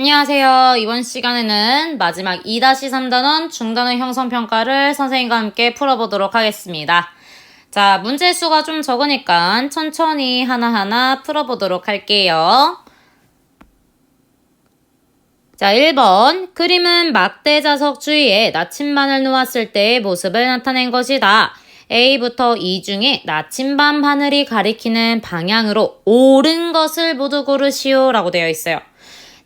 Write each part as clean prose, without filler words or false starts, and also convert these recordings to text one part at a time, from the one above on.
안녕하세요. 이번 시간에는 마지막 2-3단원 중단원 형성평가를 선생님과 함께 풀어보도록 하겠습니다. 자, 문제 수가 좀 적으니까 천천히 하나하나 풀어보도록 할게요. 자, 1번. 그림은 막대 자석 주위에 나침반을 놓았을 때의 모습을 나타낸 것이다. A부터 E 중에 나침반 바늘이 가리키는 방향으로 옳은 것을 모두 고르시오 라고 되어 있어요.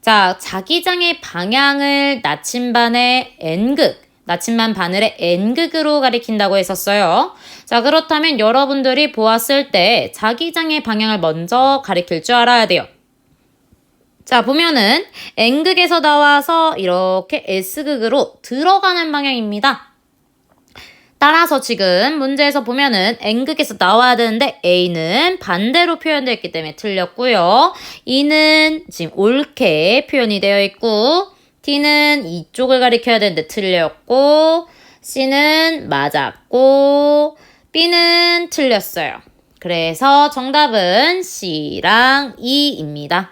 자, 자기장의 방향을 나침반의 N극, 나침반 바늘의 N극으로 가리킨다고 했었어요. 자, 그렇다면 여러분들이 보았을 때 자기장의 방향을 먼저 가리킬 줄 알아야 돼요. 자, 보면은 N극에서 나와서 이렇게 S극으로 들어가는 방향입니다. 따라서 지금 문제에서 보면은 N극에서 나와야 되는데 A는 반대로 표현되어 있기 때문에 틀렸고요. E는 지금 옳게 표현이 되어 있고 D는 이쪽을 가리켜야 되는데 틀렸고 C는 맞았고 B는 틀렸어요. 그래서 정답은 C랑 E입니다.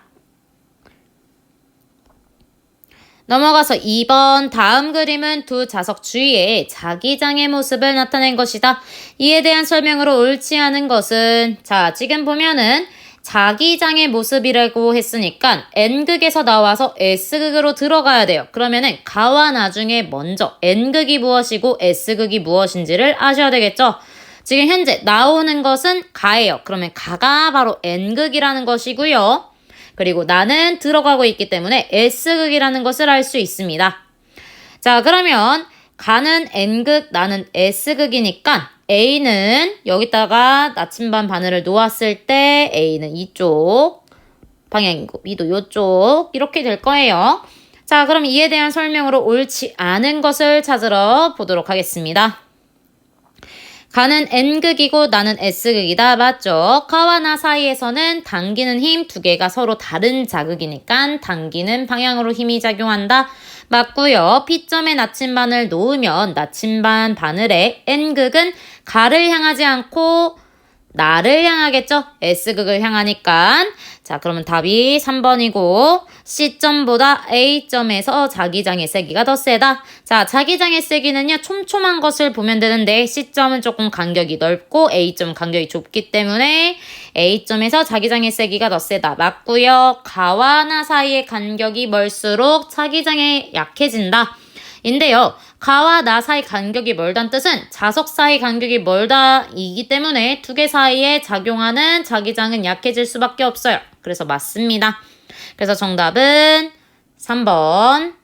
넘어가서 2번. 다음 그림은 두 자석 주위에 자기장의 모습을 나타낸 것이다. 이에 대한 설명으로 옳지 않은 것은, 자, 지금 보면은 자기장의 모습이라고 했으니까 N극에서 나와서 S극으로 들어가야 돼요. 그러면은 가와 나중에 먼저 N극이 무엇이고 S극이 무엇인지를 아셔야 되겠죠? 지금 현재 나오는 것은 가예요. 그러면 가가 바로 N극이라는 것이고요. 그리고 나는 들어가고 있기 때문에 S극이라는 것을 알 수 있습니다. 자, 그러면 가는 N극, 나는 S극이니까 A는 여기다가 나침반 바늘을 놓았을 때 A는 이쪽 방향이고 B도 이쪽 이렇게 될 거예요. 자, 그럼 이에 대한 설명으로 옳지 않은 것을 찾으러 보도록 하겠습니다. 가는 N극이고 나는 S극이다. 맞죠? 가와 나 사이에서는 당기는 힘 두 개가 서로 다른 자극이니까 당기는 방향으로 힘이 작용한다. 맞고요. P점에 나침반을 놓으면 나침반 바늘의 N극은 가를 향하지 않고 나를 향하겠죠? S극을 향하니까. 자, 그러면 답이 3번이고 C점보다 A점에서 자기장의 세기가 더 세다. 자, 자기장의 세기는요. 촘촘한 것을 보면 되는데 C점은 조금 간격이 넓고 A점 간격이 좁기 때문에 A점에서 자기장의 세기가 더 세다. 맞고요. 가와 나 사이의 간격이 멀수록 자기장이 약해진다. 인데요. 가와 나 사이 간격이 멀다는 뜻은 자석 사이 간격이 멀다이기 때문에 두 개 사이에 작용하는 자기장은 약해질 수밖에 없어요. 그래서 맞습니다. 그래서 정답은 3번.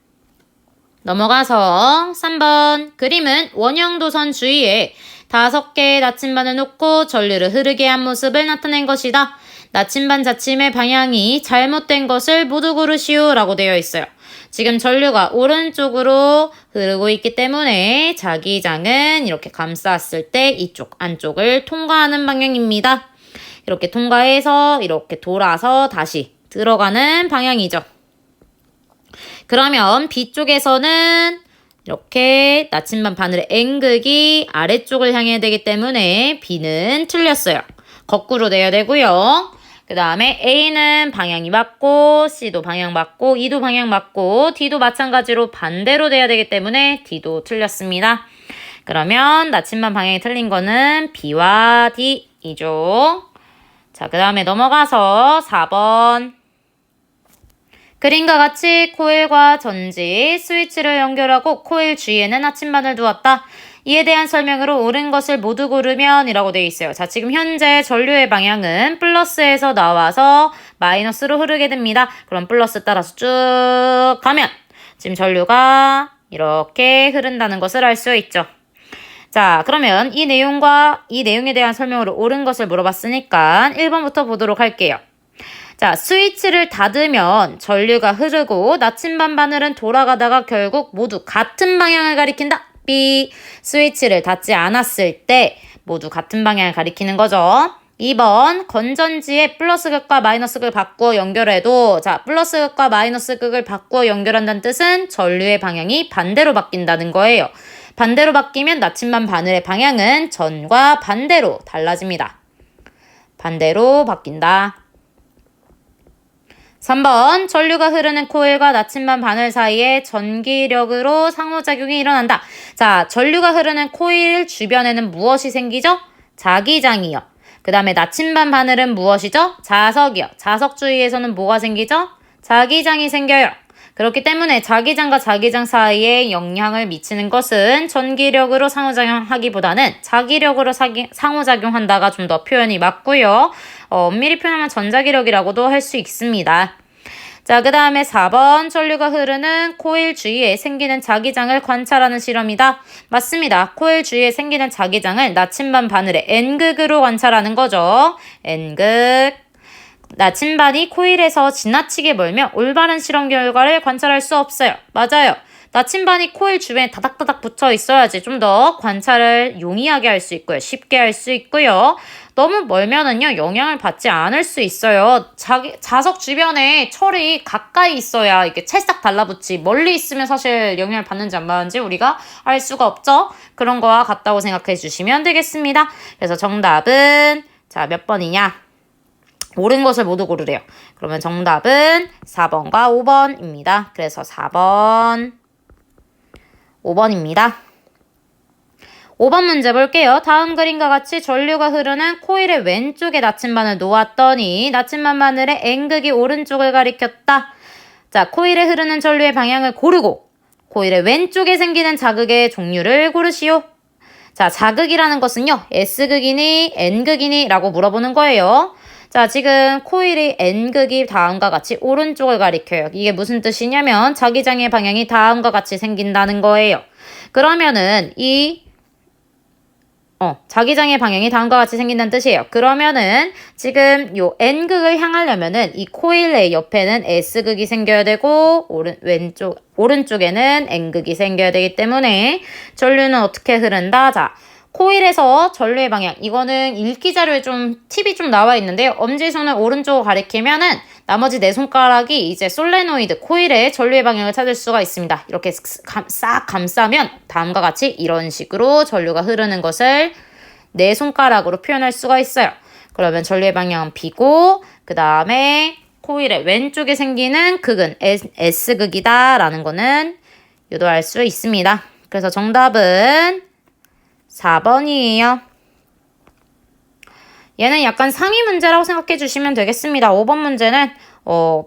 넘어가서 3번. 그림은 원형도선 주위에 5개의 나침반을 놓고 전류를 흐르게 한 모습을 나타낸 것이다. 나침반 자침의 방향이 잘못된 것을 모두 고르시오 라고 되어 있어요. 지금 전류가 오른쪽으로 흐르고 있기 때문에 자기장은 이렇게 감쌌을 때 이쪽 안쪽을 통과하는 방향입니다. 이렇게 통과해서 이렇게 돌아서 다시 들어가는 방향이죠. 그러면 B쪽에서는 이렇게 나침반 바늘의 N극이 아래쪽을 향해야 되기 때문에 B는 틀렸어요. 거꾸로 내야 되고요. 그 다음에 A는 방향이 맞고 C도 방향 맞고 E도 방향 맞고 D도 마찬가지로 반대로 돼야 되기 때문에 D도 틀렸습니다. 그러면 나침반 방향이 틀린 거는 B와 D이죠. 자, 그 다음에 넘어가서 4번. 그림과 같이 코일과 전지, 스위치를 연결하고 코일 주위에는 나침반을 두었다. 이에 대한 설명으로 옳은 것을 모두 고르면 이라고 되어 있어요. 자, 지금 현재 전류의 방향은 플러스에서 나와서 마이너스로 흐르게 됩니다. 그럼 플러스 따라서 쭉 가면 지금 전류가 이렇게 흐른다는 것을 알 수 있죠. 자, 그러면 이 내용에 대한 설명으로 옳은 것을 물어봤으니까 1번부터 보도록 할게요. 자, 스위치를 닫으면 전류가 흐르고 나침반 바늘은 돌아가다가 결국 모두 같은 방향을 가리킨다. B. 스위치를 닫지 않았을 때 모두 같은 방향을 가리키는 거죠. 2번. 건전지에 플러스극과 마이너스극을 바꾸어 연결해도 자, 플러스극과 마이너스극을 바꾸어 연결한다는 뜻은 전류의 방향이 반대로 바뀐다는 거예요. 반대로 바뀌면 나침반 바늘의 방향은 전과 반대로 달라집니다. 반대로 바뀐다. 3번 전류가 흐르는 코일과 나침반 바늘 사이에 전기력으로 상호작용이 일어난다. 자, 전류가 흐르는 코일 주변에는 무엇이 생기죠? 자기장이요. 그 다음에 나침반 바늘은 무엇이죠? 자석이요. 자석 주위에서는 뭐가 생기죠? 자기장이 생겨요. 그렇기 때문에 자기장과 자기장 사이에 영향을 미치는 것은 전기력으로 상호작용하기보다는 자기력으로 상호작용한다가 좀 더 표현이 맞고요. 엄밀히 표현하면 전자기력이라고도 할 수 있습니다. 자, 그 다음에 4번 전류가 흐르는 코일 주위에 생기는 자기장을 관찰하는 실험이다. 맞습니다. 코일 주위에 생기는 자기장을 나침반 바늘의 N극으로 관찰하는 거죠. N극. 나침반이 코일에서 지나치게 멀면 올바른 실험 결과를 관찰할 수 없어요. 맞아요. 나침반이 코일 주변에 다닥다닥 붙어 있어야지 좀 더 관찰을 용이하게 할 수 있고요. 쉽게 할 수 있고요. 너무 멀면은요, 영향을 받지 않을 수 있어요. 자석 주변에 철이 가까이 있어야 이렇게 찰싹 달라붙지. 멀리 있으면 사실 영향을 받는지 안 받는지 우리가 알 수가 없죠. 그런 거와 같다고 생각해 주시면 되겠습니다. 그래서 정답은, 자, 몇 번이냐? 옳은 것을 모두 고르래요. 그러면 정답은 4번과 5번입니다. 그래서 4번, 5번입니다. 5번 문제 볼게요. 다음 그림과 같이 전류가 흐르는 코일의 왼쪽에 나침반을 놓았더니 나침반 바늘의 N극이 오른쪽을 가리켰다. 자, 코일에 흐르는 전류의 방향을 고르고 코일의 왼쪽에 생기는 자극의 종류를 고르시오. 자, 자극이라는 것은요, S극이니 N극이니 라고 물어보는 거예요. 자, 지금 코일이 N극이 다음과 같이 오른쪽을 가리켜요. 이게 무슨 뜻이냐면 자기장의 방향이 다음과 같이 생긴다는 거예요. 그러면은 자기장의 방향이 다음과 같이 생긴다는 뜻이에요. 그러면은 지금 요 N극을 향하려면은 이 코일의 옆에는 S극이 생겨야 되고 오른쪽에는 N극이 생겨야 되기 때문에 전류는 어떻게 흐른다? 자, 코일에서 전류의 방향, 이거는 읽기 자료에 좀 팁이 좀 나와 있는데요. 엄지손을 오른쪽으로 가리키면은 나머지 네 손가락이 이제 솔레노이드, 코일의 전류의 방향을 찾을 수가 있습니다. 이렇게 싹 감싸면 다음과 같이 이런 식으로 전류가 흐르는 것을 네 손가락으로 표현할 수가 있어요. 그러면 전류의 방향은 B고, 그 다음에 코일의 왼쪽에 생기는 극은 S극이다 라는 거는 유도할 수 있습니다. 그래서 정답은 4번이에요. 얘는 약간 상위 문제라고 생각해 주시면 되겠습니다. 5번 문제는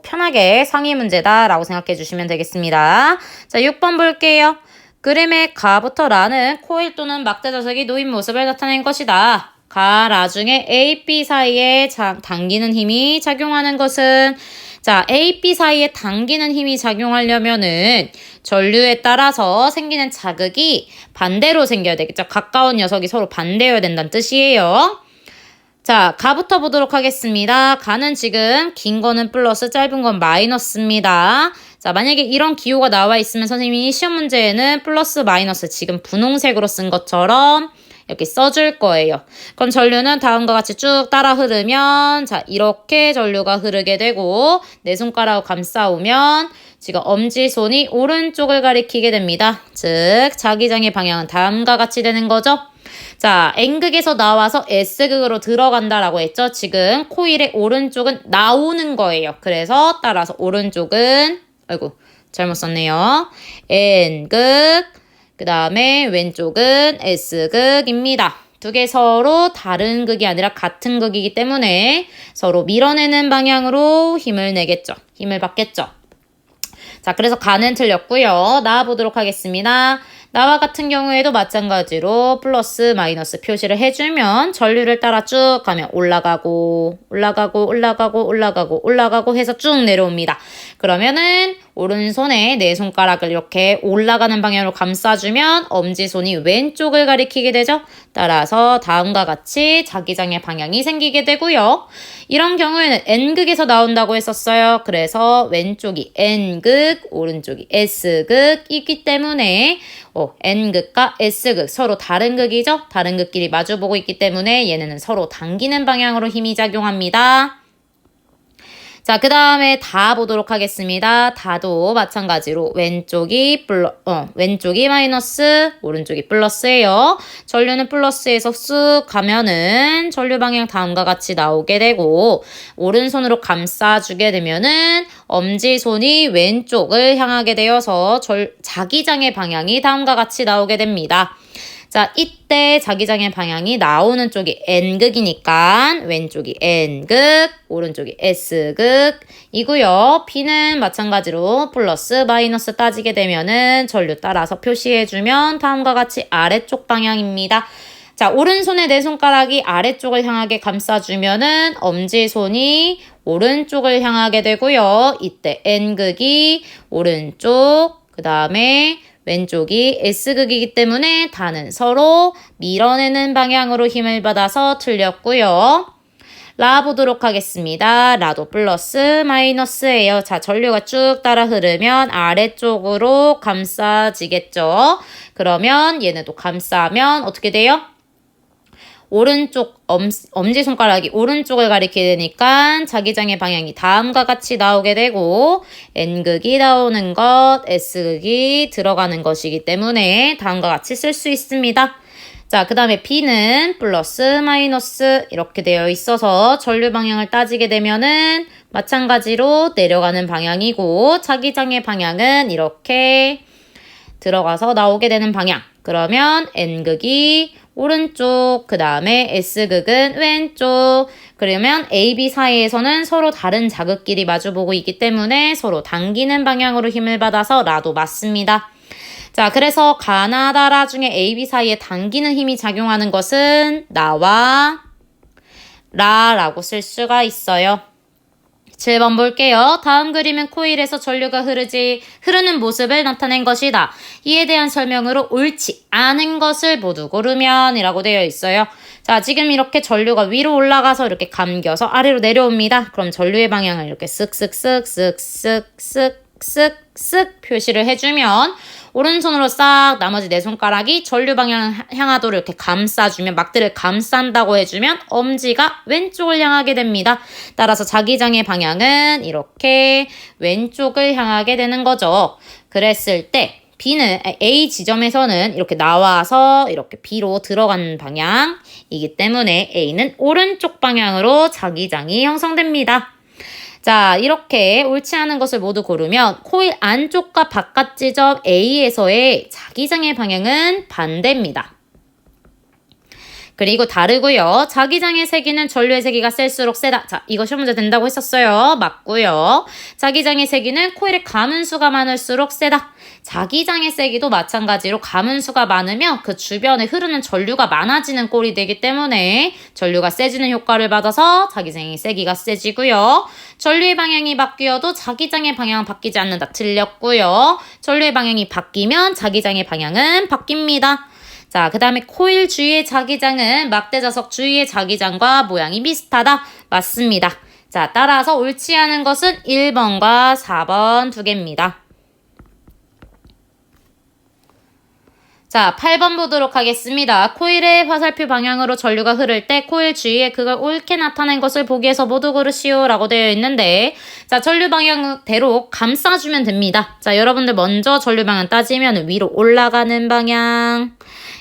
편하게 상위 문제다라고 생각해 주시면 되겠습니다. 자, 6번 볼게요. 그림의 가부터 라는 코일 또는 막대 자석이 놓인 모습을 나타낸 것이다. 가, 라 중에 A, B 사이에 당기는 힘이 작용하는 것은, 자, A, B 사이에 당기는 힘이 작용하려면은 전류에 따라서 생기는 자극이 반대로 생겨야 되겠죠. 가까운 녀석이 서로 반대여야 된다는 뜻이에요. 자, 가부터 보도록 하겠습니다. 가는 지금 긴 거는 플러스, 짧은 건 마이너스입니다. 자, 만약에 이런 기호가 나와 있으면 선생님이 시험 문제에는 플러스, 마이너스 지금 분홍색으로 쓴 것처럼 이렇게 써줄 거예요. 그럼 전류는 다음과 같이 쭉 따라 흐르면, 자, 이렇게 전류가 흐르게 되고 네 손가락을 감싸오면 지금 엄지손이 오른쪽을 가리키게 됩니다. 즉, 자기장의 방향은 다음과 같이 되는 거죠. 자, N극에서 나와서 S극으로 들어간다라고 했죠. 지금 코일의 오른쪽은 나오는 거예요. 그래서 따라서 오른쪽은, 아이고, 잘못 썼네요. N극, 그 다음에 왼쪽은 S극입니다. 두 개 서로 다른 극이 아니라 같은 극이기 때문에 서로 밀어내는 방향으로 힘을 내겠죠. 힘을 받겠죠. 자, 그래서 가는 틀렸고요. 나와보도록 하겠습니다. 나와 같은 경우에도 마찬가지로 플러스 마이너스 표시를 해주면 전류를 따라 쭉 가면 올라가고 해서 쭉 내려옵니다. 그러면은 오른손에 네 손가락을 이렇게 올라가는 방향으로 감싸주면 엄지손이 왼쪽을 가리키게 되죠. 따라서 다음과 같이 자기장의 방향이 생기게 되고요. 이런 경우에는 N극에서 나온다고 했었어요. 그래서 왼쪽이 N극, 오른쪽이 S극이기 때문에 N극과 S극 서로 다른 극이죠. 다른 극끼리 마주보고 있기 때문에 얘네는 서로 당기는 방향으로 힘이 작용합니다. 자, 그 다음에 다 보도록 하겠습니다. 다도 마찬가지로 왼쪽이 마이너스, 오른쪽이 플러스예요. 전류는 플러스에서 쓱 가면은 전류 방향 다음과 같이 나오게 되고, 오른손으로 감싸주게 되면은 엄지손이 왼쪽을 향하게 되어서 자기장의 방향이 다음과 같이 나오게 됩니다. 자, 이때 자기장의 방향이 나오는 쪽이 N극이니까 왼쪽이 N극, 오른쪽이 S극이고요. B는 마찬가지로 플러스, 마이너스 따지게 되면은 전류 따라서 표시해주면 다음과 같이 아래쪽 방향입니다. 자, 오른손의 네 손가락이 아래쪽을 향하게 감싸주면은 엄지손이 오른쪽을 향하게 되고요. 이때 N극이 오른쪽, 그 다음에 왼쪽이 S극이기 때문에 다는 서로 밀어내는 방향으로 힘을 받아서 틀렸고요. 라 보도록 하겠습니다. 라도 플러스 마이너스예요. 자, 전류가 쭉 따라 흐르면 아래쪽으로 감싸지겠죠. 그러면 얘네도 감싸면 어떻게 돼요? 오른쪽 엄지손가락이 오른쪽을 가리키게 되니까 자기장의 방향이 다음과 같이 나오게 되고 N극이 나오는 것, S극이 들어가는 것이기 때문에 다음과 같이 쓸 수 있습니다. 자, 그 다음에 B는 플러스, 마이너스 이렇게 되어 있어서 전류 방향을 따지게 되면은 마찬가지로 내려가는 방향이고 자기장의 방향은 이렇게 들어가서 나오게 되는 방향. 그러면 N극이 오른쪽, 그 다음에 S극은 왼쪽. 그러면 A, B 사이에서는 서로 다른 자극끼리 마주보고 있기 때문에 서로 당기는 방향으로 힘을 받아서 라도 맞습니다. 자, 그래서 가나다라 중에 A, B 사이에 당기는 힘이 작용하는 것은 나와 라라고 쓸 수가 있어요. 7번 볼게요. 다음 그림은 코일에서 전류가 흐르는 모습을 나타낸 것이다. 이에 대한 설명으로 옳지 않은 것을 모두 고르면 이라고 되어 있어요. 자, 지금 이렇게 전류가 위로 올라가서 이렇게 감겨서 아래로 내려옵니다. 그럼 전류의 방향을 이렇게 쓱쓱쓱쓱쓱쓱쓱쓱 표시를 해주면 오른손으로 싹 나머지 네 손가락이 전류 방향을 향하도록 이렇게 감싸주면 막대를 감싼다고 해주면 엄지가 왼쪽을 향하게 됩니다. 따라서 자기장의 방향은 이렇게 왼쪽을 향하게 되는 거죠. 그랬을 때 A 지점에서는 이렇게 나와서 이렇게 B로 들어가는 방향이기 때문에 A는 오른쪽 방향으로 자기장이 형성됩니다. 자, 이렇게 옳지 않은 것을 모두 고르면 코일 안쪽과 바깥 지점 A에서의 자기장의 방향은 반대입니다. 그리고 다르고요. 자기장의 세기는 전류의 세기가 셀수록 세다. 자, 이거 시험 문제 된다고 했었어요. 맞고요. 자기장의 세기는 코일의 가문수가 많을수록 세다. 자기장의 세기도 마찬가지로 가문수가 많으면 그 주변에 흐르는 전류가 많아지는 꼴이 되기 때문에 전류가 세지는 효과를 받아서 자기장의 세기가 세지고요. 전류의 방향이 바뀌어도 자기장의 방향은 바뀌지 않는다. 틀렸고요. 전류의 방향이 바뀌면 자기장의 방향은 바뀝니다. 자, 그 다음에 코일 주위의 자기장은 막대자석 주위의 자기장과 모양이 비슷하다. 맞습니다. 자, 따라서 옳지 않은 것은 1번과 4번 두 개입니다. 자, 8번 보도록 하겠습니다. 코일의 화살표 방향으로 전류가 흐를 때 코일 주위에 그걸 옳게 나타낸 것을 보기에서 모두 고르시오 라고 되어 있는데, 자, 전류 방향대로 감싸주면 됩니다. 자, 여러분들 먼저 전류 방향 따지면 위로 올라가는 방향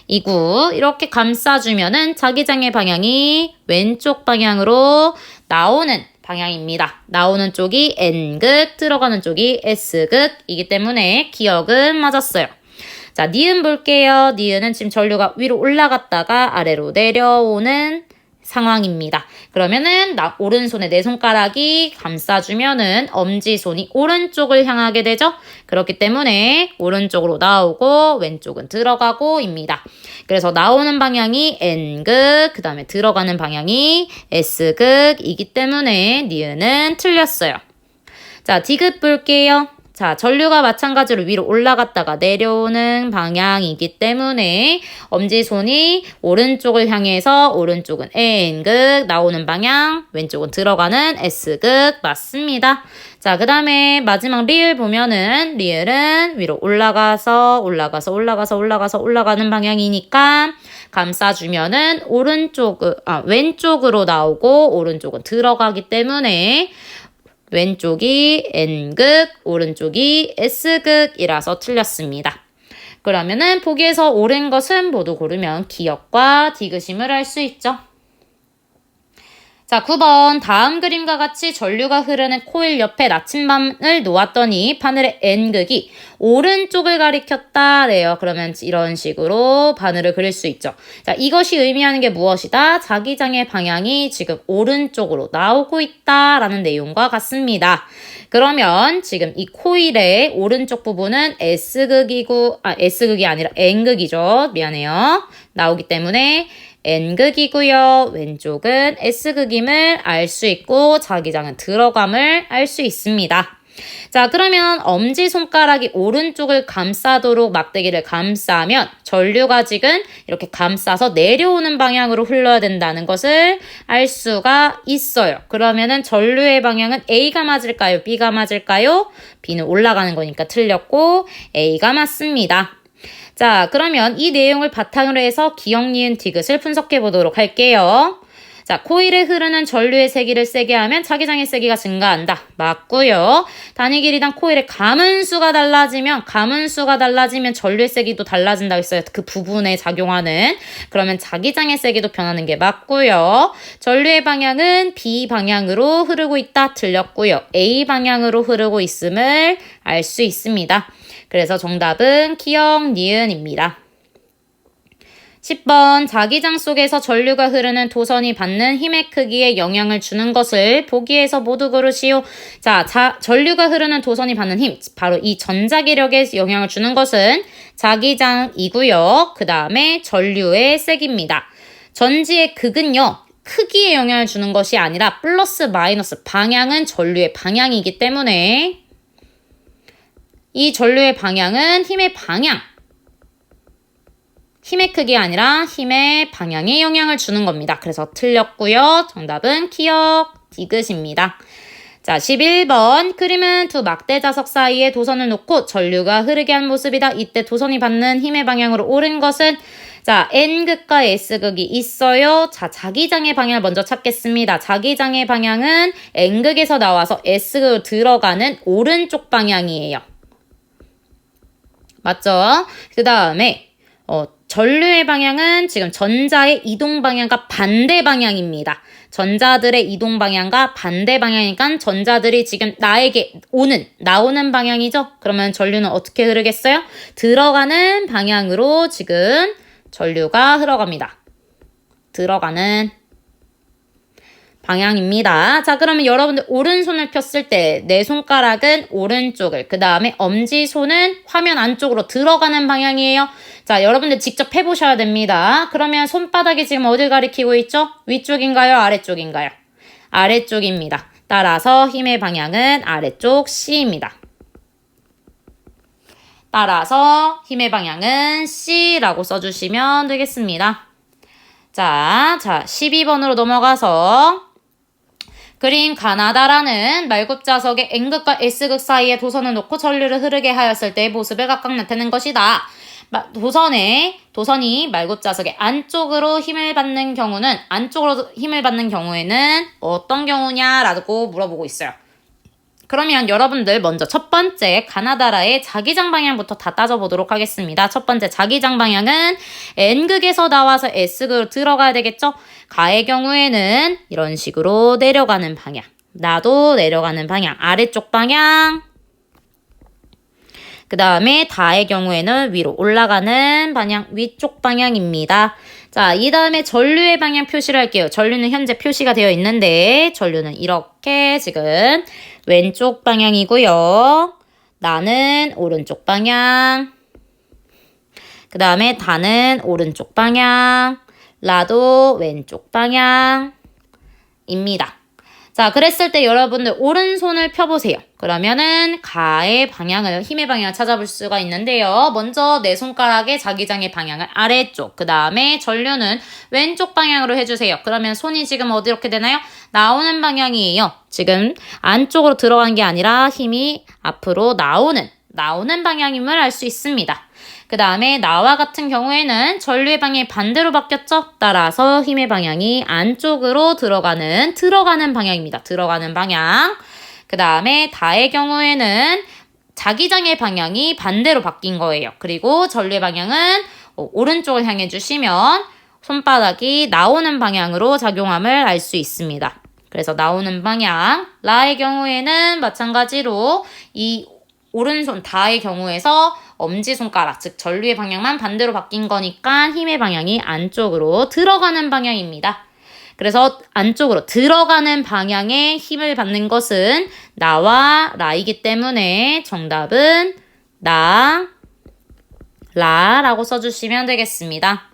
이고 이렇게 감싸주면은 자기장의 방향이 왼쪽 방향으로 나오는 방향입니다. 나오는 쪽이 N극, 들어가는 쪽이 S극이기 때문에 기억은 맞았어요. 자, 니은 볼게요. 니은은 지금 전류가 위로 올라갔다가 아래로 내려오는 상황입니다. 그러면은 오른손에 네 손가락이 감싸주면은 엄지손이 오른쪽을 향하게 되죠. 그렇기 때문에 오른쪽으로 나오고 왼쪽은 들어가고입니다. 그래서 나오는 방향이 N극, 그 다음에 들어가는 방향이 S극이기 때문에 니은은 틀렸어요. 자, D극 볼게요. 자, 전류가 마찬가지로 위로 올라갔다가 내려오는 방향이기 때문에 엄지손이 오른쪽을 향해서 오른쪽은 N극, 나오는 방향, 왼쪽은 들어가는 S극 맞습니다. 자, 그 다음에 마지막 리을 보면은 리을은 위로 올라가서 올라가는 방향이니까 감싸주면은 왼쪽으로 나오고 오른쪽은 들어가기 때문에 왼쪽이 N극, 오른쪽이 S극이라서 틀렸습니다. 그러면은 보기에서 옳은 것은 모두 고르면 기역과 디귿임을 알 수 있죠. 자, 9번 다음 그림과 같이 전류가 흐르는 코일 옆에 나침반을 놓았더니 바늘의 N극이 오른쪽을 가리켰다래요. 그러면 이런 식으로 바늘을 그릴 수 있죠. 자, 이것이 의미하는 게 무엇이다? 자기장의 방향이 지금 오른쪽으로 나오고 있다라는 내용과 같습니다. 그러면 지금 이 코일의 오른쪽 부분은 S극이 아니라 N극이죠. 미안해요. 나오기 때문에 N극이고요. 왼쪽은 S극임을 알 수 있고 자기장은 들어감을 알 수 있습니다. 자, 그러면 엄지손가락이 오른쪽을 감싸도록 막대기를 감싸면 전류가 지금 이렇게 감싸서 내려오는 방향으로 흘러야 된다는 것을 알 수가 있어요. 그러면은 전류의 방향은 A가 맞을까요? B가 맞을까요? B는 올라가는 거니까 틀렸고 A가 맞습니다. 자, 그러면 이 내용을 바탕으로 해서 기역, 니은, 디귿을 분석해 보도록 할게요. 자, 코일에 흐르는 전류의 세기를 세게 하면 자기장의 세기가 증가한다. 맞고요. 단위 길이당 코일의 가문수가 달라지면 전류의 세기도 달라진다고 했어요. 그 부분에 작용하는. 그러면 자기장의 세기도 변하는 게 맞고요. 전류의 방향은 B 방향으로 흐르고 있다. 틀렸고요. A 방향으로 흐르고 있음을 알 수 있습니다. 그래서 정답은 기역, 니은입니다. 10번 자기장 속에서 전류가 흐르는 도선이 받는 힘의 크기에 영향을 주는 것을 보기에서 모두 고르시오. 자, 전류가 흐르는 도선이 받는 힘, 바로 이 전자기력에 영향을 주는 것은 자기장이고요. 그 다음에 전류의 세기입니다. 전지의 극은요. 크기에 영향을 주는 것이 아니라 플러스 마이너스 방향은 전류의 방향이기 때문에 이 전류의 방향은 힘의 크기가 아니라 힘의 방향에 영향을 주는 겁니다. 그래서 틀렸고요. 정답은 기역, 디귿입니다. 자, 11번 그림은 두 막대 자석 사이에 도선을 놓고 전류가 흐르게 한 모습이다. 이때 도선이 받는 힘의 방향으로 옳은 것은 자, N극과 S극이 있어요. 자, 자기장의 방향을 먼저 찾겠습니다. 자기장의 방향은 N극에서 나와서 S극으로 들어가는 오른쪽 방향이에요. 맞죠? 그 다음에 전류의 방향은 지금 전자의 이동 방향과 반대 방향입니다. 전자들의 이동 방향과 반대 방향이니까 전자들이 지금 나에게 나오는 방향이죠? 그러면 전류는 어떻게 흐르겠어요? 들어가는 방향으로 지금 전류가 흘러갑니다. 들어가는 방향입니다. 자, 그러면 여러분들 오른손을 폈을 때 내 손가락은 오른쪽을, 그 다음에 엄지손은 화면 안쪽으로 들어가는 방향이에요. 자, 여러분들 직접 해보셔야 됩니다. 그러면 손바닥이 지금 어딜 가리키고 있죠? 위쪽인가요? 아래쪽인가요? 아래쪽입니다. 따라서 힘의 방향은 아래쪽 C입니다. 따라서 힘의 방향은 C라고 써주시면 되겠습니다. 자, 12번으로 넘어가서 그림 가나다라는 말굽자석의 N극과 S극 사이에 도선을 놓고 전류를 흐르게 하였을 때의 모습을 각각 나타낸 것이다. 도선이 말굽자석의 안쪽으로 힘을 받는 경우에는 어떤 경우냐라고 물어보고 있어요. 그러면 여러분들 먼저 첫 번째 가나다라의 자기장 방향부터 다 따져보도록 하겠습니다. 첫 번째 자기장 방향은 N극에서 나와서 S극으로 들어가야 되겠죠? 가의 경우에는 이런 식으로 내려가는 방향. 나도 내려가는 방향. 아래쪽 방향. 그 다음에 다의 경우에는 위로 올라가는 방향. 위쪽 방향입니다. 자, 이 다음에 전류의 방향 표시를 할게요. 전류는 현재 표시가 되어 있는데 전류는 이렇게 지금 왼쪽 방향이고요. 나는 오른쪽 방향. 그 다음에 다는 오른쪽 방향. 라도 왼쪽 방향입니다. 자, 그랬을 때 여러분들 오른손을 펴보세요. 그러면은 가의 방향을, 힘의 방향을 찾아볼 수가 있는데요. 먼저 내 손가락의 자기장의 방향을 아래쪽, 그 다음에 전류는 왼쪽 방향으로 해주세요. 그러면 손이 지금 어디 이렇게 되나요? 나오는 방향이에요. 지금 안쪽으로 들어간 게 아니라 힘이 앞으로 나오는 방향임을 알 수 있습니다. 그 다음에 나와 같은 경우에는 전류의 방향이 반대로 바뀌었죠? 따라서 힘의 방향이 안쪽으로 들어가는 방향입니다. 들어가는 방향. 그 다음에 다의 경우에는 자기장의 방향이 반대로 바뀐 거예요. 그리고 전류의 방향은 오른쪽을 향해 주시면 손바닥이 나오는 방향으로 작용함을 알 수 있습니다. 그래서 나오는 방향, 라의 경우에는 마찬가지로 이 오른손 다의 경우에서 엄지손가락, 즉 전류의 방향만 반대로 바뀐 거니까 힘의 방향이 안쪽으로 들어가는 방향입니다. 그래서 안쪽으로 들어가는 방향에 힘을 받는 것은 나와 라이기 때문에 정답은 나, 라라고 써주시면 되겠습니다.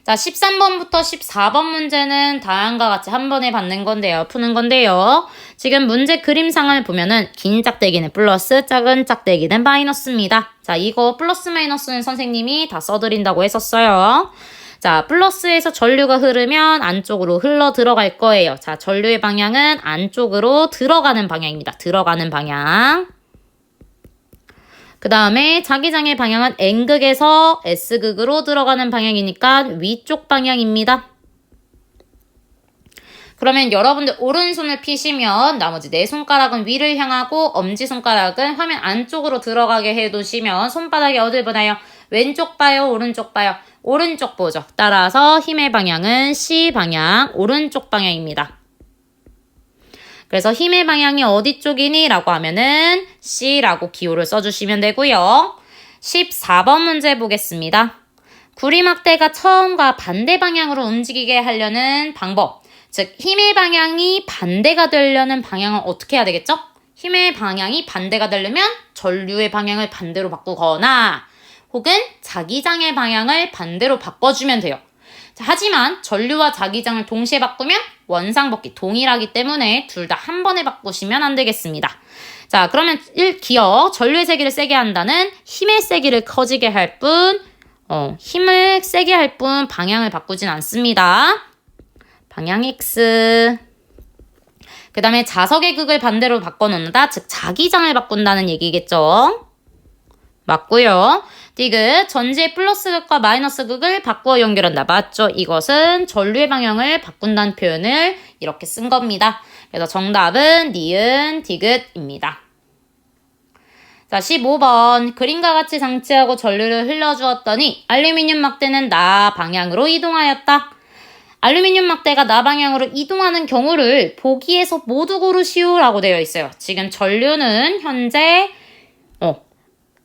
자, 13번부터 14번 문제는 다음과 같이 한 번에 푸는 건데요. 지금 문제 그림상을 보면은 긴 짝대기는 플러스, 작은 짝대기는 마이너스입니다. 자, 이거 플러스 마이너스는 선생님이 다 써드린다고 했었어요. 자, 플러스에서 전류가 흐르면 안쪽으로 흘러 들어갈 거예요. 자, 전류의 방향은 안쪽으로 들어가는 방향입니다. 들어가는 방향. 그 다음에 자기장의 방향은 N극에서 S극으로 들어가는 방향이니까 위쪽 방향입니다. 그러면 여러분들 오른손을 피시면 나머지 네 손가락은 위를 향하고 엄지손가락은 화면 안쪽으로 들어가게 해두시면 손바닥이 어딜 보나요? 왼쪽 봐요? 오른쪽 봐요? 오른쪽 보죠. 따라서 힘의 방향은 C 방향, 오른쪽 방향입니다. 그래서 힘의 방향이 어디 쪽이니? 라고 하면은 C라고 기호를 써주시면 되고요. 14번 문제 보겠습니다. 구리막대가 처음과 반대 방향으로 움직이게 하려는 방법. 즉 힘의 방향이 반대가 되려는 방향은 어떻게 해야 되겠죠? 힘의 방향이 반대가 되려면 전류의 방향을 반대로 바꾸거나 혹은 자기장의 방향을 반대로 바꿔주면 돼요. 자, 하지만 전류와 자기장을 동시에 바꾸면 원상복귀 동일하기 때문에 둘 다 한 번에 바꾸시면 안 되겠습니다. 자, 그러면 1기억 전류의 세기를 세게 한다는 힘의 세기를 커지게 할 뿐, 힘을 세게 할 뿐 방향을 바꾸진 않습니다. 방향 X. 그 다음에 자석의 극을 반대로 바꿔놓는다. 즉 자기장을 바꾼다는 얘기겠죠. 맞고요. 디귿, 전지의 플러스 극과 마이너스 극을 바꾸어 연결한다. 맞죠? 이것은 전류의 방향을 바꾼다는 표현을 이렇게 쓴 겁니다. 그래서 정답은 니은, 디귿입니다. 자, 15번. 그림과 같이 장치하고 전류를 흘려주었더니 알루미늄 막대는 나 방향으로 이동하였다. 알루미늄 막대가 나 방향으로 이동하는 경우를 보기에서 모두 고르시오 라고 되어 있어요. 지금 전류는 현재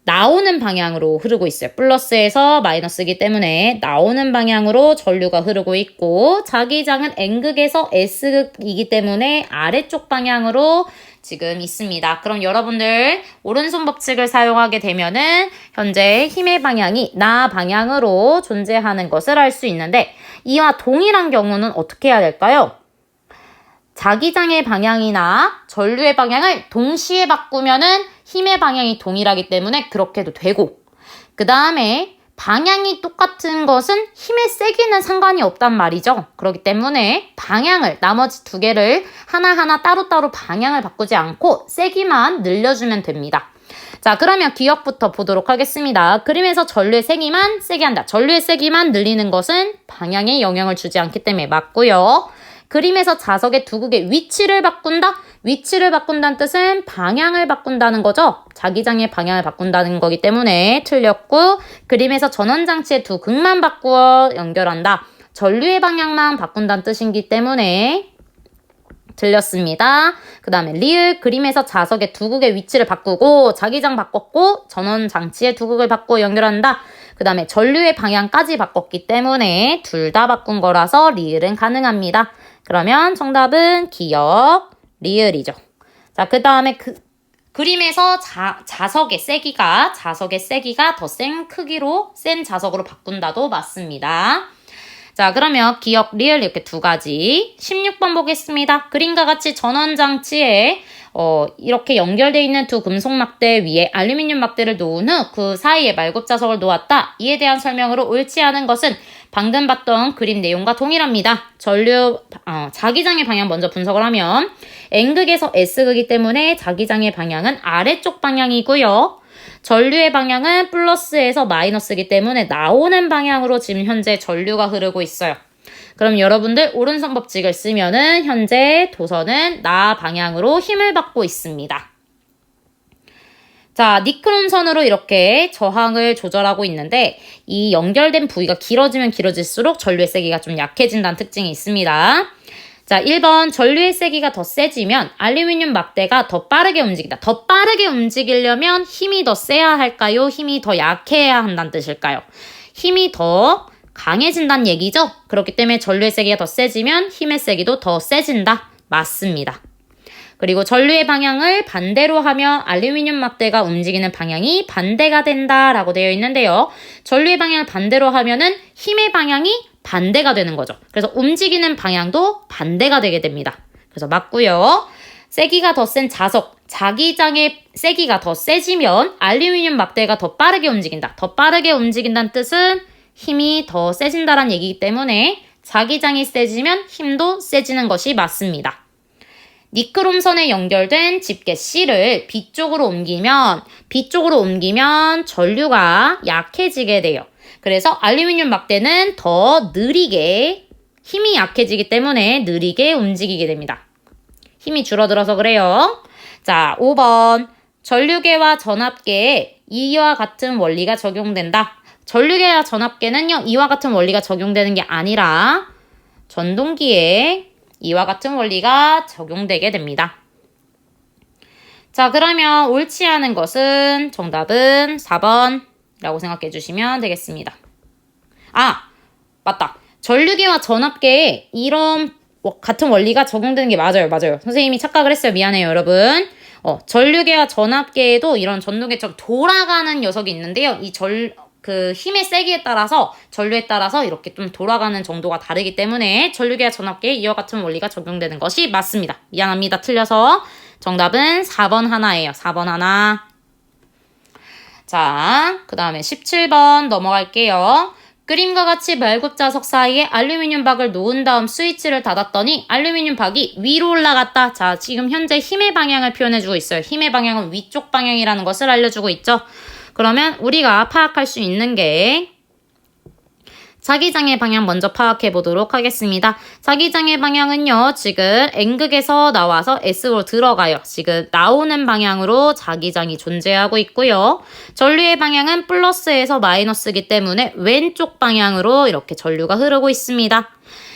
나오는 방향으로 흐르고 있어요. 플러스에서 마이너스이기 때문에 나오는 방향으로 전류가 흐르고 있고 자기장은 N극에서 S극이기 때문에 아래쪽 방향으로 지금 있습니다. 그럼 여러분들 오른손 법칙을 사용하게 되면은 현재 힘의 방향이 나 방향으로 존재하는 것을 알 수 있는데 이와 동일한 경우는 어떻게 해야 될까요? 자기장의 방향이나 전류의 방향을 동시에 바꾸면은 힘의 방향이 동일하기 때문에 그렇게 해도 되고 그 다음에 방향이 똑같은 것은 힘의 세기는 상관이 없단 말이죠. 그렇기 때문에 방향을 나머지 두 개를 하나하나 따로따로 방향을 바꾸지 않고 세기만 늘려주면 됩니다. 자, 그러면 기억부터 보도록 하겠습니다. 그림에서 전류의 세기만 세게 한다. 전류의 세기만 늘리는 것은 방향에 영향을 주지 않기 때문에 맞고요. 그림에서 자석의 두 극의 위치를 바꾼다? 위치를 바꾼다는 뜻은 방향을 바꾼다는 거죠. 자기장의 방향을 바꾼다는 거기 때문에 틀렸고 그림에서 전원장치의 두 극만 바꾸어 연결한다. 전류의 방향만 바꾼다는 뜻이기 때문에 틀렸습니다. 그 다음에 리을 그림에서 자석의 두 극의 위치를 바꾸고 자기장 바꿨고 전원장치의 두 극을 바꾸어 연결한다. 그 다음에 전류의 방향까지 바꿨기 때문에 둘 다 바꾼 거라서 리을은 가능합니다. 그러면 정답은 기역, 리을이죠. 자, 그 다음에 그림에서 자석의 세기가 더 센 크기로 센 자석으로 바꾼다도 맞습니다. 자, 그러면 기역, 리을 이렇게 두 가지. 16번 보겠습니다. 그림과 같이 전원장치에 이렇게 연결되어 있는 두 금속 막대 위에 알루미늄 막대를 놓은 후 그 사이에 말굽자석을 놓았다. 이에 대한 설명으로 옳지 않은 것은 방금 봤던 그림 내용과 동일합니다. 자기장의 방향 먼저 분석을 하면 N극에서 S극이기 때문에 자기장의 방향은 아래쪽 방향이고요. 전류의 방향은 플러스에서 마이너스이기 때문에 나오는 방향으로 지금 현재 전류가 흐르고 있어요. 그럼 여러분들 오른손 법칙을 쓰면은 현재 도선은 나 방향으로 힘을 받고 있습니다. 자, 니크롬선으로 이렇게 저항을 조절하고 있는데 이 연결된 부위가 길어지면 길어질수록 전류의 세기가 좀 약해진다는 특징이 있습니다. 자, 1번 전류의 세기가 더 세지면 알루미늄 막대가 더 빠르게 움직인다. 더 빠르게 움직이려면 힘이 더 세야 할까요? 힘이 더 약해야 한다는 뜻일까요? 힘이 더 강해진다는 얘기죠? 그렇기 때문에 전류의 세기가 더 세지면 힘의 세기도 더 세진다. 맞습니다. 그리고 전류의 방향을 반대로 하면 알루미늄 막대가 움직이는 방향이 반대가 된다라고 되어 있는데요. 전류의 방향을 반대로 하면은 힘의 방향이 반대가 되는 거죠. 그래서 움직이는 방향도 반대가 되게 됩니다. 그래서 맞고요. 세기가 더 센 자석, 자기장의 세기가 더 세지면 알루미늄 막대가 더 빠르게 움직인다. 더 빠르게 움직인다는 뜻은 힘이 더 세진다라는 얘기이기 때문에 자기장이 세지면 힘도 세지는 것이 맞습니다. 니크롬선에 연결된 집게 C를 B쪽으로 옮기면 전류가 약해지게 돼요. 그래서 알루미늄 막대는 더 느리게 힘이 약해지기 때문에 느리게 움직이게 됩니다. 힘이 줄어들어서 그래요. 자, 5번 전류계와 전압계에 이와 같은 원리가 적용된다. 전류계와 전압계는요, 이와 같은 원리가 적용되는 게 아니라 전동기에 이와 같은 원리가 적용되게 됩니다. 자, 그러면 옳지 않은 것은 정답은 4번이라고 생각해 주시면 되겠습니다. 아, 맞다. 전류계와 전압계에 이런 같은 원리가 적용되는 게 맞아요. 선생님이 착각을 했어요. 미안해요, 여러분. 전류계와 전압계에도 이런 전동계처럼 돌아가는 녀석이 있는데요. 그 힘의 세기에 따라서 전류에 따라서 이렇게 좀 돌아가는 정도가 다르기 때문에 전류계와 전압계에 이와 같은 원리가 적용되는 것이 맞습니다. 미안합니다. 틀려서 정답은 4번 하나예요. 4번 하나. 자, 그 다음에 17번 넘어갈게요. 그림과 같이 발굽자석 사이에 알루미늄 박을 놓은 다음 스위치를 닫았더니 알루미늄 박이 위로 올라갔다. 자, 지금 현재 힘의 방향을 표현해주고 있어요. 힘의 방향은 위쪽 방향이라는 것을 알려주고 있죠. 그러면 우리가 파악할 수 있는 게 자기장의 방향 먼저 파악해 보도록 하겠습니다. 자기장의 방향은요, 지금 N극에서 나와서 S로 들어가요. 지금 나오는 방향으로 자기장이 존재하고 있고요. 전류의 방향은 플러스에서 마이너스이기 때문에 왼쪽 방향으로 이렇게 전류가 흐르고 있습니다.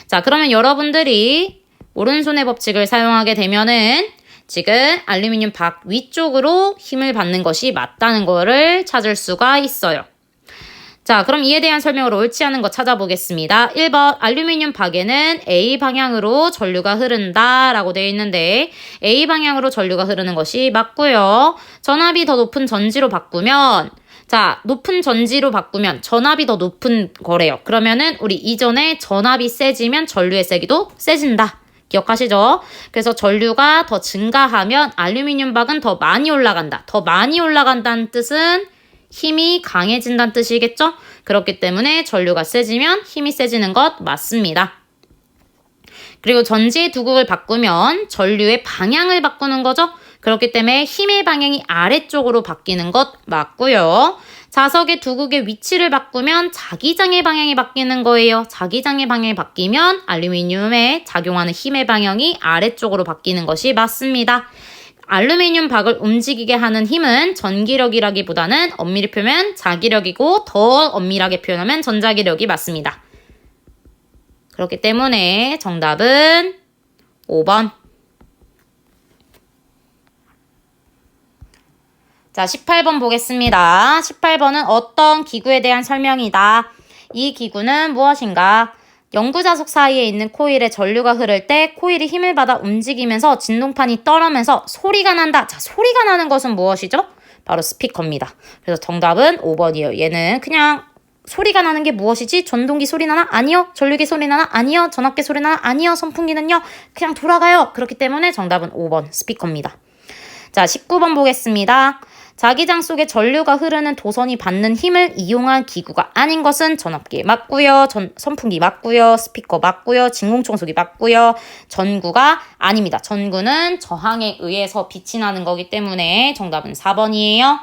자, 그러면 여러분들이 오른손의 법칙을 사용하게 되면은 지금 알루미늄 박 위쪽으로 힘을 받는 것이 맞다는 거를 찾을 수가 있어요. 자, 그럼 이에 대한 설명으로 옳지 않은 거 찾아보겠습니다. 1번 알루미늄 박에는 A 방향으로 전류가 흐른다 라고 되어 있는데 A 방향으로 전류가 흐르는 것이 맞고요. 전압이 더 높은 전지로 바꾸면 높은 전지로 바꾸면 전압이 더 높은 거래요. 그러면은 우리 이전에 전압이 세지면 전류의 세기도 세진다. 기억하시죠? 그래서 전류가 더 증가하면 알루미늄 박은 더 많이 올라간다. 더 많이 올라간다는 뜻은 힘이 강해진다는 뜻이겠죠? 그렇기 때문에 전류가 세지면 힘이 세지는 것 맞습니다. 그리고 전지의 두극을 바꾸면 전류의 방향을 바꾸는 거죠? 그렇기 때문에 힘의 방향이 아래쪽으로 바뀌는 것 맞고요. 자석의 두극의 위치를 바꾸면 자기장의 방향이 바뀌는 거예요. 자기장의 방향이 바뀌면 알루미늄에 작용하는 힘의 방향이 아래쪽으로 바뀌는 것이 맞습니다. 알루미늄 박을 움직이게 하는 힘은 전기력이라기보다는 엄밀히 표현하면 자기력이고 더 엄밀하게 표현하면 전자기력이 맞습니다. 그렇기 때문에 정답은 5번. 자, 18번 보겠습니다. 18번은 어떤 기구에 대한 설명이다. 이 기구는 무엇인가? 연구자석 사이에 있는 코일에 전류가 흐를 때 코일이 힘을 받아 움직이면서 진동판이 떨어면서 소리가 난다. 자, 소리가 나는 것은 무엇이죠? 바로 스피커입니다. 그래서 정답은 5번이에요. 얘는 그냥 소리가 나는 게 무엇이지? 전동기 소리 나나? 아니요. 전류기 소리 나나? 아니요. 전압기 소리 나나? 아니요. 선풍기는요? 그냥 돌아가요. 그렇기 때문에 정답은 5번 스피커입니다. 자, 19번 보겠습니다. 자기장 속에 전류가 흐르는 도선이 받는 힘을 이용한 기구가 아닌 것은 전압기 맞고요. 선풍기 맞고요. 스피커 맞고요. 진공청소기 맞고요. 전구가 아닙니다. 전구는 저항에 의해서 빛이 나는 거기 때문에 정답은 4번이에요.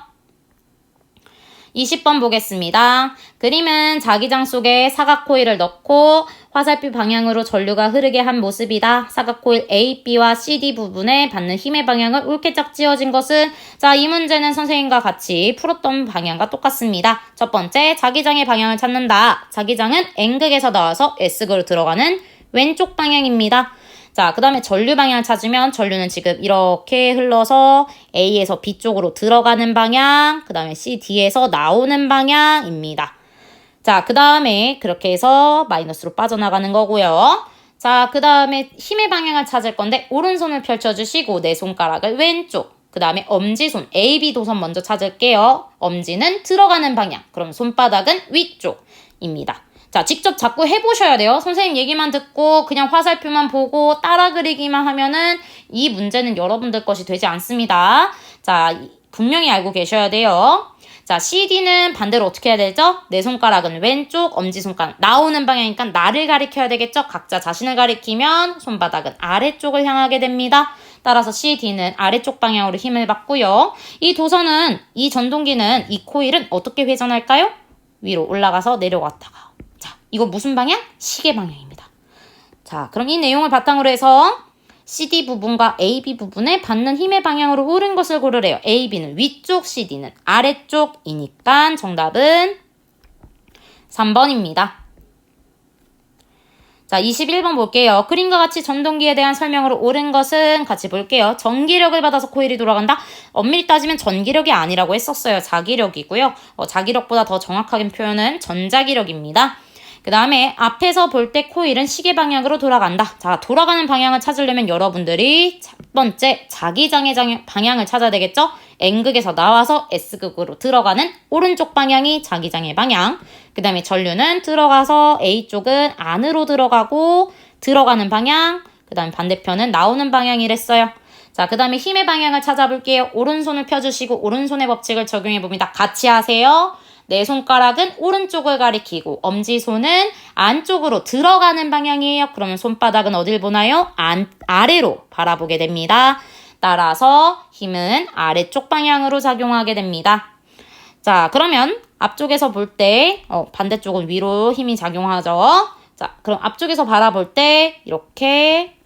20번 보겠습니다. 그림은 자기장 속에 사각코일을 넣고 화살표 방향으로 전류가 흐르게 한 모습이다. 사각코일 A, B와 CD 부분에 받는 힘의 방향을 옳게 짝지어진 것은 자, 이 문제는 선생님과 같이 풀었던 방향과 똑같습니다. 첫 번째, 자기장의 방향을 찾는다. 자기장은 N극에서 나와서 S극으로 들어가는 왼쪽 방향입니다. 자, 그 다음에 전류 방향을 찾으면 전류는 지금 이렇게 흘러서 A에서 B 쪽으로 들어가는 방향, 그 다음에 C, D에서 나오는 방향입니다. 자, 그 다음에 그렇게 해서 마이너스로 빠져나가는 거고요. 자, 그 다음에 힘의 방향을 찾을 건데 오른손을 펼쳐주시고 내 손가락을 왼쪽, 그 다음에 엄지손, A, B 도선 먼저 찾을게요. 엄지는 들어가는 방향, 그럼 손바닥은 위쪽입니다. 자, 직접 자꾸 해보셔야 돼요. 선생님 얘기만 듣고 그냥 화살표만 보고 따라 그리기만 하면은 이 문제는 여러분들 것이 되지 않습니다. 자, 분명히 알고 계셔야 돼요. 자, CD는 반대로 어떻게 해야 되죠? 내 손가락은 왼쪽, 엄지손가락 나오는 방향이니까 나를 가리켜야 되겠죠? 각자 자신을 가리키면 손바닥은 아래쪽을 향하게 됩니다. 따라서 CD는 아래쪽 방향으로 힘을 받고요. 이 도선은, 이 전동기는, 이 코일은 어떻게 회전할까요? 위로 올라가서 내려갔다가. 자, 이거 무슨 방향? 시계 방향입니다. 자, 그럼 이 내용을 바탕으로 해서 CD 부분과 AB 부분에 받는 힘의 방향으로 옳은 것을 고르래요. AB는 위쪽, CD는 아래쪽이니까 정답은 3번입니다. 자, 21번 볼게요. 그림과 같이 전동기에 대한 설명으로 옳은 것은 같이 볼게요. 전기력을 받아서 코일이 돌아간다. 엄밀히 따지면 전기력이 아니라고 했었어요. 자기력이고요. 자기력보다 더 정확하게 표현은 전자기력입니다. 그 다음에 앞에서 볼 때 코일은 시계 방향으로 돌아간다. 자, 돌아가는 방향을 찾으려면 여러분들이 첫 번째 자기장의 방향을 찾아야 되겠죠? N극에서 나와서 S극으로 들어가는 오른쪽 방향이 자기장의 방향. 그 다음에 전류는 들어가서 A쪽은 안으로 들어가고 들어가는 방향. 그 다음에 반대편은 나오는 방향이랬어요. 자, 그 다음에 힘의 방향을 찾아볼게요. 오른손을 펴주시고 오른손의 법칙을 적용해봅니다. 같이 하세요. 내 손가락은 오른쪽을 가리키고 엄지손은 안쪽으로 들어가는 방향이에요. 그러면 손바닥은 어딜 보나요? 아래로 바라보게 됩니다. 따라서 힘은 아래쪽 방향으로 작용하게 됩니다. 자, 그러면 앞쪽에서 볼 때 반대쪽은 위로 힘이 작용하죠. 자, 그럼 앞쪽에서 바라볼 때 이렇게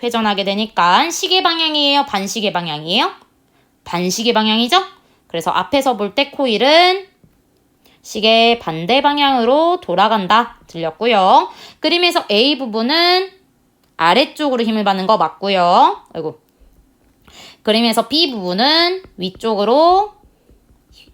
회전하게 되니까 시계 방향이에요? 반시계 방향이에요? 반시계 방향이죠? 그래서 앞에서 볼 때 코일은 시계 반대 방향으로 돌아간다. 들렸고요. 그림에서 A 부분은 아래쪽으로 힘을 받는 거 맞고요. 아이고. 그림에서 B 부분은 위쪽으로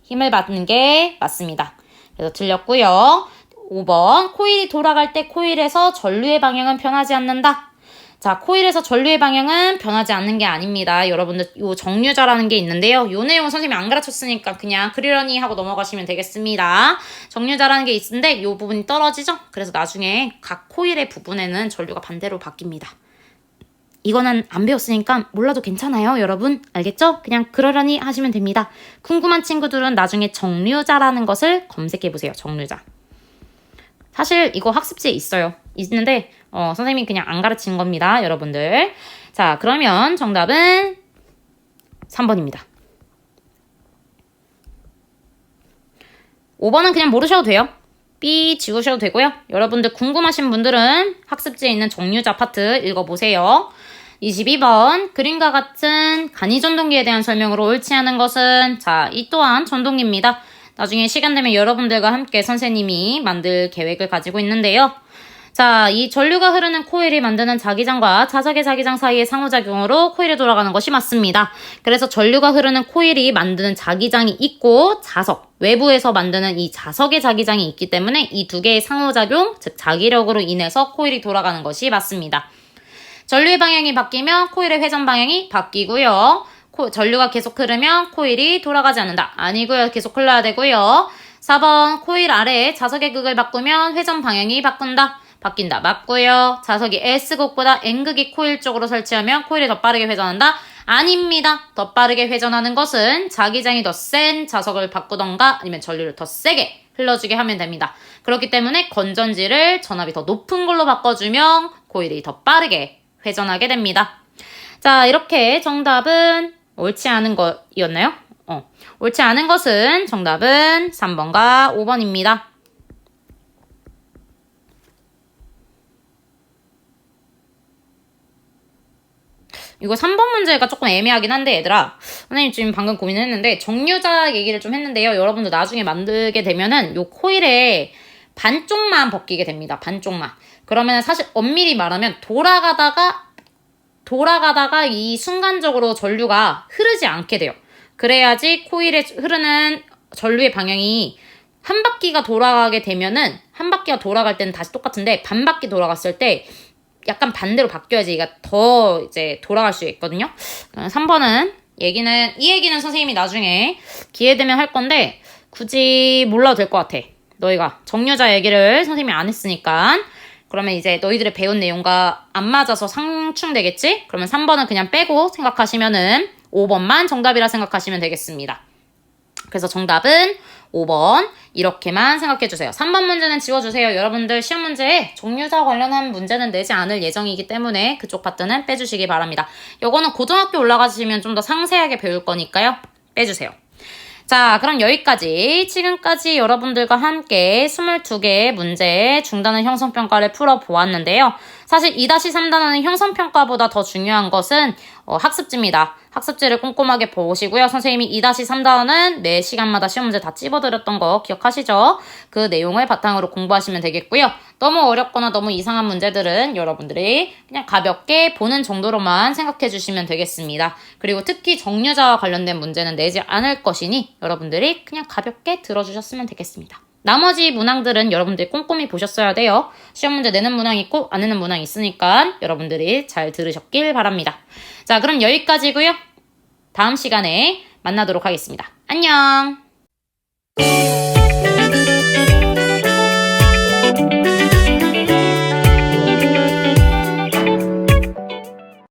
힘을 받는 게 맞습니다. 그래서 틀렸고요. 5번 코일이 돌아갈 때 코일에서 전류의 방향은 변하지 않는다. 자, 코일에서 전류의 방향은 변하지 않는 게 아닙니다. 여러분들 요 정류자라는 게 있는데요. 요 내용 선생님이 안 가르쳤으니까 그냥 그러려니 하고 넘어가시면 되겠습니다. 정류자라는 게 있는데 요 부분이 떨어지죠? 그래서 나중에 각 코일의 부분에는 전류가 반대로 바뀝니다. 이거는 안 배웠으니까 몰라도 괜찮아요, 여러분. 알겠죠? 그냥 그러려니 하시면 됩니다. 궁금한 친구들은 나중에 정류자라는 것을 검색해보세요. 정류자. 사실 이거 학습지에 있어요. 있는데 선생님이 그냥 안 가르친 겁니다, 여러분들. 자, 그러면 정답은 3번입니다. 5번은 그냥 모르셔도 돼요. B 지우셔도 되고요. 여러분들 궁금하신 분들은 학습지에 있는 정류자 파트 읽어보세요. 22번 그림과 같은 간이전동기에 대한 설명으로 옳지 않은 것은 자, 이 또한 전동기입니다. 나중에 시간 되면 여러분들과 함께 선생님이 만들 계획을 가지고 있는데요. 자, 이 전류가 흐르는 코일이 만드는 자기장과 자석의 자기장 사이의 상호작용으로 코일이 돌아가는 것이 맞습니다. 그래서 전류가 흐르는 코일이 만드는 자기장이 있고 자석, 외부에서 만드는 이 자석의 자기장이 있기 때문에 이 두 개의 상호작용, 즉 자기력으로 인해서 코일이 돌아가는 것이 맞습니다. 전류의 방향이 바뀌면 코일의 회전 방향이 바뀌고요. 전류가 계속 흐르면 코일이 돌아가지 않는다. 아니고요. 계속 흘러야 되고요. 4번 코일 아래에 자석의 극을 바꾸면 회전 방향이 바뀐다. 맞고요. 자석이 S극보다 N극이 코일 쪽으로 설치하면 코일이 더 빠르게 회전한다. 아닙니다. 더 빠르게 회전하는 것은 자기장이 더 센 자석을 바꾸던가 아니면 전류를 더 세게 흘러주게 하면 됩니다. 그렇기 때문에 건전지를 전압이 더 높은 걸로 바꿔주면 코일이 더 빠르게 회전하게 됩니다. 자, 이렇게 정답은 옳지 않은 거였나요? 옳지 않은 것은 정답은 3번과 5번입니다. 이거 3번 문제가 조금 애매하긴 한데 얘들아, 선생님 지금 방금 고민했는데 정류자 얘기를 좀 했는데요. 여러분들 나중에 만들게 되면은 요 코일에 반쪽만 벗기게 됩니다. 반쪽만. 그러면 사실 엄밀히 말하면 돌아가다가 이 순간적으로 전류가 흐르지 않게 돼요. 그래야지 코일에 흐르는 전류의 방향이 한 바퀴가 돌아가게 되면은, 한 바퀴가 돌아갈 때는 다시 똑같은데 반 바퀴 돌아갔을 때 약간 반대로 바뀌어야지 얘가 더 이제 돌아갈 수 있거든요. 3번은 이 얘기는 선생님이 나중에 기회 되면 할 건데 굳이 몰라도 될 것 같아. 너희가 정류자 얘기를 선생님이 안 했으니까. 그러면 이제 너희들의 배운 내용과 안 맞아서 상충되겠지? 그러면 3번은 그냥 빼고 생각하시면은 5번만 정답이라 생각하시면 되겠습니다. 그래서 정답은 5번 이렇게만 생각해주세요. 3번 문제는 지워주세요. 여러분들 시험 문제에 정류자 관련한 문제는 내지 않을 예정이기 때문에 그쪽 파트는 빼주시기 바랍니다. 요거는 고등학교 올라가시면 좀 더 상세하게 배울 거니까요. 빼주세요. 자, 그럼 여기까지 지금까지 여러분들과 함께 22개의 문제 중단원 형성평가를 풀어보았는데요. 사실 2-3단원의 형성평가보다 더 중요한 것은 학습지입니다. 학습지를 꼼꼼하게 보시고요. 선생님이 2-3단원은 매 시간마다 시험 문제 다 찝어드렸던 거 기억하시죠? 그 내용을 바탕으로 공부하시면 되겠고요. 너무 어렵거나 너무 이상한 문제들은 여러분들이 그냥 가볍게 보는 정도로만 생각해 주시면 되겠습니다. 그리고 특히 정류자와 관련된 문제는 내지 않을 것이니 여러분들이 그냥 가볍게 들어주셨으면 되겠습니다. 나머지 문항들은 여러분들이 꼼꼼히 보셨어야 돼요. 시험 문제 내는 문항 있고 안 내는 문항 있으니까 여러분들이 잘 들으셨길 바랍니다. 자, 그럼 여기까지고요. 다음 시간에 만나도록 하겠습니다. 안녕!